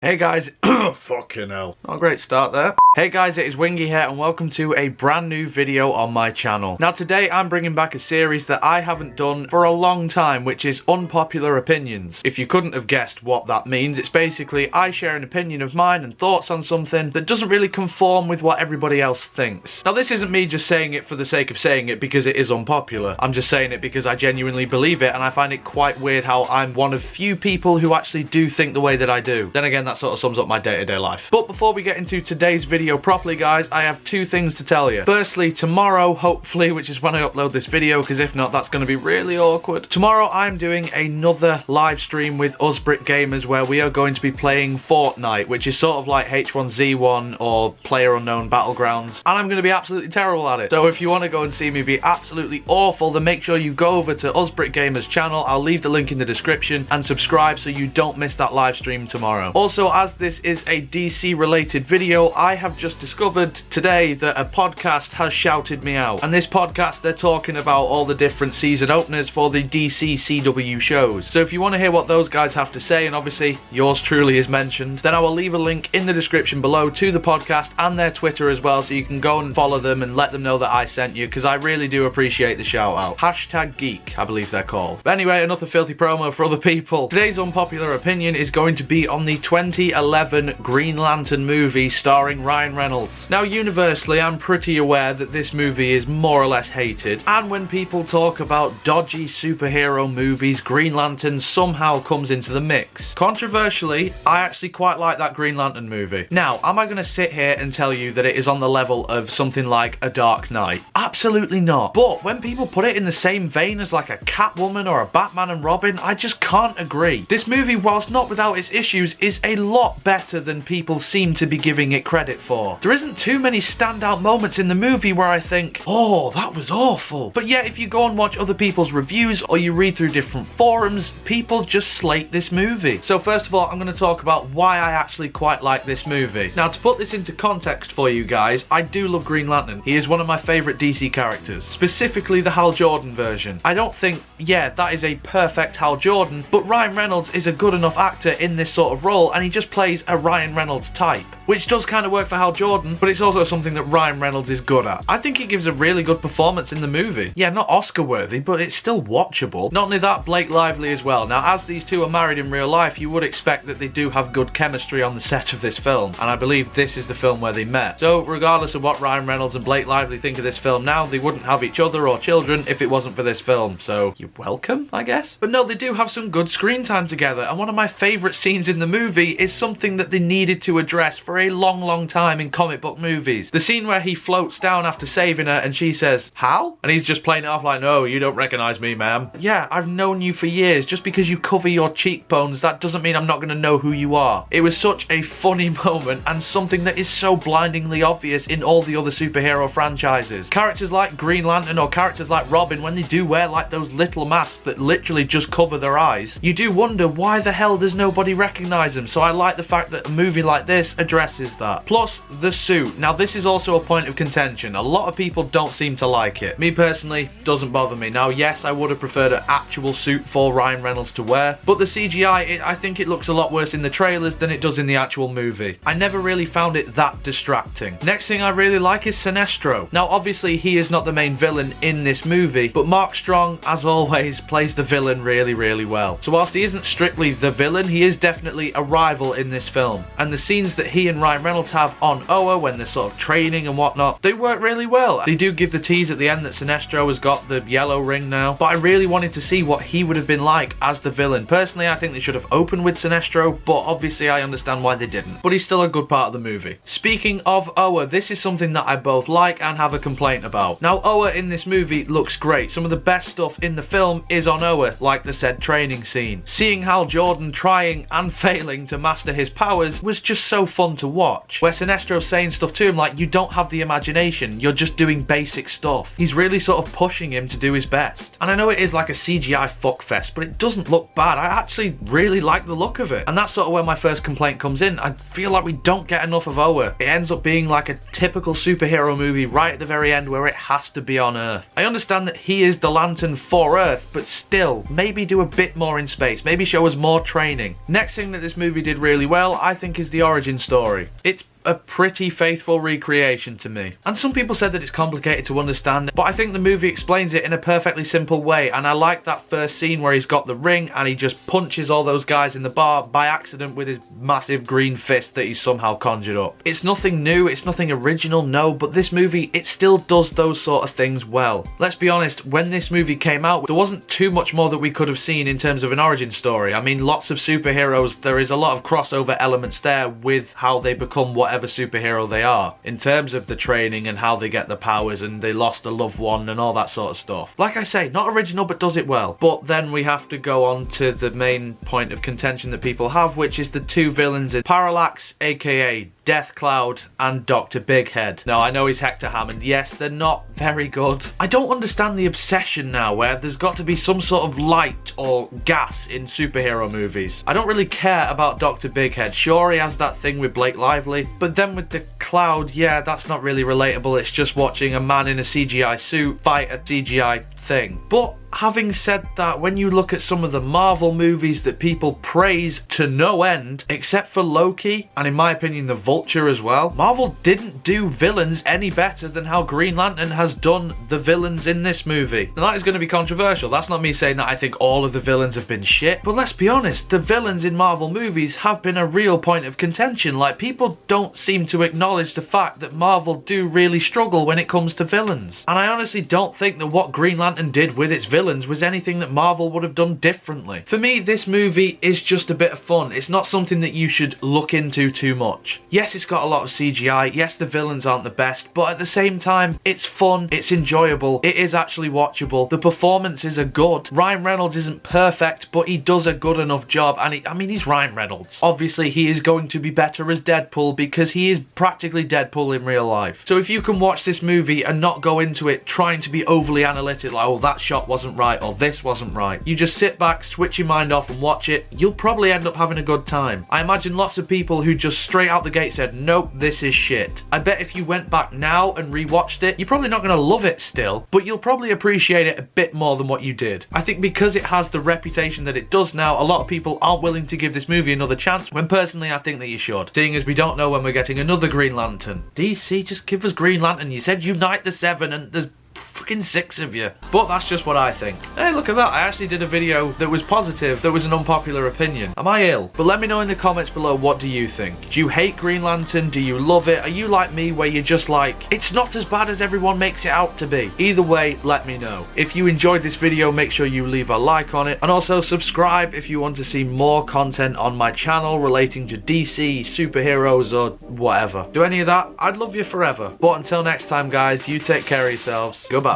Hey guys, fucking hell. Not a great start there. Hey guys, it is Wingy here and welcome to a brand new video on my channel. Now today I'm bringing back a series that I haven't done for a long time, which is Unpopular Opinions. If you couldn't have guessed what that means, it's basically I share an opinion of mine and thoughts on something that doesn't really conform with what everybody else thinks. Now this isn't me just saying it for the sake of saying it because it is unpopular. I'm just saying it because I genuinely believe it and I find it quite weird how I'm one of few people who actually do think the way that I do. Then again, that sort of sums up my day-to-day life. But before we get into today's video properly, guys, I have two things to tell you. Firstly, tomorrow, hopefully, which is when I upload this video, because if not, that's going to be really awkward. Tomorrow, I'm doing another live stream with UsBritGamerz where we are going to be playing Fortnite, which is sort of like H1Z1 or PlayerUnknown Battlegrounds, and I'm going to be absolutely terrible at it. So if you want to go and see me be absolutely awful, then make sure you go over to UsBritGamerz channel. I'll leave the link in the description and subscribe so you don't miss that live stream tomorrow. Also, as this is a DC related video, I have just discovered today that a podcast has shouted me out. And this podcast, they're talking about all the different season openers for the DC CW shows. So if you want to hear what those guys have to say, and obviously yours truly is mentioned, then I will leave a link in the description below to the podcast and their Twitter as well, so you can go and follow them and let them know that I sent you, because I really do appreciate the shout out. Hashtag Geek, I believe they're called. But anyway, another filthy promo for other people. Today's unpopular opinion is going to be on the 2011 Green Lantern movie starring Ryan Reynolds. Now, universally, I'm pretty aware that this movie is more or less hated, and when people talk about dodgy superhero movies, Green Lantern somehow comes into the mix. Controversially, I actually quite like that Green Lantern movie. Now, am I going to sit here and tell you that it is on the level of something like A Dark Knight? Absolutely not. But when people put it in the same vein as like a Catwoman or a Batman and Robin, I just can't agree. This movie, whilst not without its issues, is a lot better than people seem to be giving it credit for. There isn't too many standout moments in the movie where I think, oh, that was awful. But yet, if you go and watch other people's reviews or you read through different forums, people just slate this movie. So first of all, I'm going to talk about why I actually quite like this movie. Now, to put this into context for you guys, I do love Green Lantern. He is one of my favourite DC characters, specifically the Hal Jordan version. I don't think, yeah, that is a perfect Hal Jordan, but Ryan Reynolds is a good enough actor in this sort of role, and he just plays a Ryan Reynolds type, which does kind of work for Hal Jordan, but it's also something that Ryan Reynolds is good at. I think he gives a really good performance in the movie. Yeah, not Oscar worthy, but it's still watchable. Not only that, Blake Lively as well. Now, as these two are married in real life, you would expect that they do have good chemistry on the set of this film, and I believe this is the film where they met. So regardless of what Ryan Reynolds and Blake Lively think of this film now, they wouldn't have each other or children if it wasn't for this film, so you're welcome, I guess. But no, they do have some good screen time together, and one of my favourite scenes in the movie is something that they needed to address for a long time in comic book movies. The scene where he floats down after saving her and she says, "Hal?" And he's just playing it off like, "No, you don't recognise me, ma'am." Yeah, I've known you for years. Just because you cover your cheekbones, that doesn't mean I'm not going to know who you are. It was such a funny moment and something that is so blindingly obvious in all the other superhero franchises. Characters like Green Lantern or characters like Robin, when they do wear like those little masks that literally just cover their eyes, you do wonder why the hell does nobody recognise them. So I like the fact that a movie like this addresses that. Plus, the suit. Now, this is also a point of contention. A lot of people don't seem to like it. Me personally, doesn't bother me. Now, yes, I would have preferred an actual suit for Ryan Reynolds to wear, but the CGI, I think it looks a lot worse in the trailers than it does in the actual movie. I never really found it that distracting. Next thing I really like is Sinestro. Now, obviously, he is not the main villain in this movie, but Mark Strong, as always, plays the villain really well. So whilst he isn't strictly the villain, he is definitely a rival in this film. And the scenes that he and Ryan Reynolds have on Oa when they're sort of training and whatnot, they work really well. They do give the tease at the end that Sinestro has got the yellow ring now, but I really wanted to see what he would have been like as the villain. Personally, I think they should have opened with Sinestro, but obviously I understand why they didn't. But he's still a good part of the movie. Speaking of Oa, this is something that I both like and have a complaint about. Now, Oa in this movie looks great. Some of the best stuff in the film is on Oa, like the said training scene. Seeing Hal Jordan trying and failing to master his powers was just so fun to to watch. Where Sinestro's saying stuff to him like, you don't have the imagination, you're just doing basic stuff. He's really sort of pushing him to do his best. And I know it is like a CGI fuckfest, but it doesn't look bad. I actually really like the look of it. And that's sort of where my first complaint comes in. I feel like we don't get enough of Oa. It ends up being like a typical superhero movie right at the very end where it has to be on Earth. I understand that he is the lantern for Earth, but still, maybe do a bit more in space. Maybe show us more training. Next thing that this movie did really well, I think, is the origin story. It's a pretty faithful recreation to me. And some people said that it's complicated to understand, but I think the movie explains it in a perfectly simple way, and I like that first scene where he's got the ring and he just punches all those guys in the bar by accident with his massive green fist that he's somehow conjured up. It's nothing new, it's nothing original, no, but this movie, it still does those sort of things well. Let's be honest, when this movie came out, there wasn't too much more that we could have seen in terms of an origin story. I mean, lots of superheroes, there is a lot of crossover elements there with how they become whatever superhero they are, in terms of the training and how they get the powers and they lost a loved one and all that sort of stuff. Like I say, not original but does it well. But then we have to go on to the main point of contention that people have, which is the two villains in Parallax, aka Death Cloud, and Dr. Big Head. Now, I know he's Hector Hammond. Yes, they're not very good. I don't understand the obsession now where there's got to be some sort of light or gas in superhero movies. I don't really care about Dr. Big Head. Sure, he has that thing with Blake Lively, but then with the Cloud, yeah, that's not really relatable. It's just watching a man in a CGI suit fight a CGI thing. But having said that, when you look at some of the Marvel movies that people praise to no end, except for Loki, and in my opinion the Vulture as well, Marvel didn't do villains any better than how Green Lantern has done the villains in this movie. Now that is going to be controversial. That's not me saying that I think all of the villains have been shit, but let's be honest, the villains in Marvel movies have been a real point of contention. Like, people don't seem to acknowledge the fact that Marvel do really struggle when it comes to villains. And I honestly don't think that what Green Lantern did with its villains was anything that Marvel would have done differently. For me, this movie is just a bit of fun. It's not something that you should look into too much. Yes, it's got a lot of CGI. Yes, the villains aren't the best, but at the same time, it's fun, it's enjoyable, it is actually watchable. The performances are good. Ryan Reynolds isn't perfect, but he does a good enough job, and I mean, he's Ryan Reynolds. Obviously, he is going to be better as Deadpool because he is practically Deadpool in real life. So if you can watch this movie and not go into it trying to be overly analytic, like, oh, that shot wasn't right or this wasn't right, you just sit back, switch your mind off and watch it, you'll probably end up having a good time. I imagine lots of people who just straight out the gate said, nope, this is shit. I bet if you went back now and rewatched it, you're probably not going to love it still, but you'll probably appreciate it a bit more than what you did. I think because it has the reputation that it does now, a lot of people aren't willing to give this movie another chance, when personally I think that you should. Seeing as we don't know when we're getting another Green Lantern. DC, just give us Green Lantern. You said unite the 7 and there's fucking 6 of you. But that's just what I think. Hey, look at that. I actually did a video that was positive, that was an unpopular opinion. Am I ill? But let me know in the comments below, what do you think? Do you hate Green Lantern? Do you love it? Are you like me where you're just like, it's not as bad as everyone makes it out to be? Either way, let me know. If you enjoyed this video, make sure you leave a like on it, and also subscribe if you want to see more content on my channel relating to DC, superheroes, or whatever. Do any of that? I'd love you forever. But until next time, guys, you take care of yourselves. Goodbye.